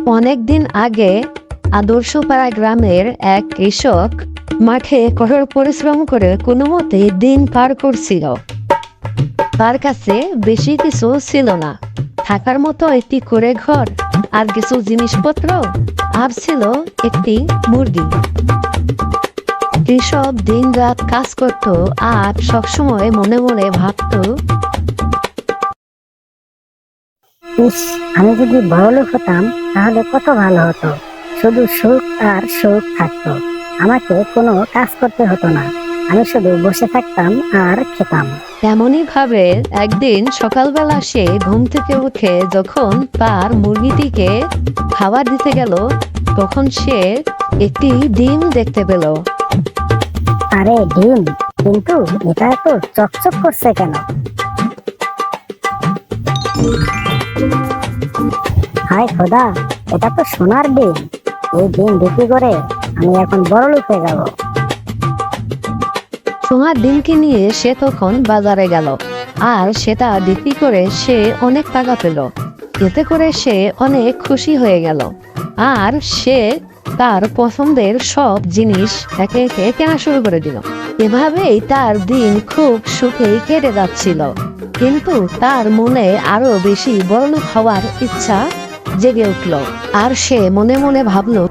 অনেকদিন আগে আদর্শপাড়া গ্রামের এক কৃষক মাঠে কঠোর পরিশ্রম করে কোনো মতে দিন পার করছিল। তার কাছে বেশি কিছু ছিল না, থাকার মতো একটি করে ঘর আর কিছু জিনিসপত্র, আর ছিল একটি মুরগি। কৃষক দিন রাত কাজ করত আর সবসময় মনে মনে ভাবত, ইস, আমি যদি বড়লোক হতাম তাহলে কত ভালো হতো। শুধু সুখ আর সুখ থাকতো, আমাকে কোনো কাজ করতে হতো না, আমি শুধু বসে থাকতাম আর খেতাম। তেমনই ভাবে একদিন সকালবেলা সে ঘুম থেকে উঠে যখন তার মুরগিটিকে খাবার দিতে গেল, তখন সে একটি ডিম দেখতে পেল। আরে ডিম, কিন্তু এটা এত চকচক করছে কেন? হায় খোদা, এটা তো সোনার ডিম। এই ডিম বিক্রি করে আমি এখন বড়লোক হয়ে যাব। সোনার ডিমকে নিয়ে সে তখন বাজারে গেল আর সেটা বিক্রি করে সে অনেক টাকা পেল। এতে করে সে অনেক খুশি হয়ে গেল আর সে তার পছন্দের সব জিনিস একে একে কেনা শুরু করে দিল। এভাবেই তার দিন খুব সুখেই কেটে যাচ্ছিল, কিন্তু তার মনে আরো বেশি বড়লোক হওয়ার ইচ্ছা জেগে উঠল। আর সে মনে মনে ভাবলো,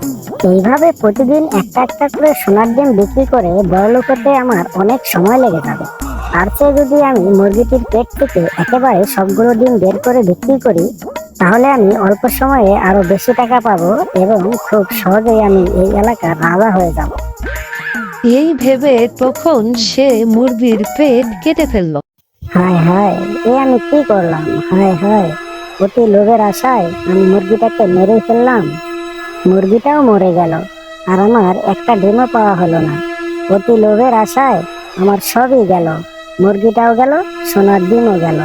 এইভাবে প্রতিদিন একটা একটা করে সোনার ডিম বিক্রি করে বড়লোক হতে আমার অনেক সময় লেগে যাবে। তার চেয়ে যদি আমি মুরগিটির পেট থেকে একেবারে সবগুলো ডিম বের করে বিক্রি করি, তাহলে আমি অল্প সময়ে আরো বেশি টাকা পাবো এবং খুব সহজেই আমি এই এলাকার রাজা হয়ে যাব। এই ভেবে তখন সে মুরগির পেট কেটে ফেলল। হায় হায়, এ আমি কি করলাম? হায় হায়, অতি লোভের আশায় আমি মুরগিটাকে মেরে ফেললাম। মুরগিটাও মরে গেল আর আমার একটা ডিমও পাওয়া হলো না। অতি লোভের আশায় আমার সবই গেল, মুরগিটাও গেল, সোনার ডিমও গেল।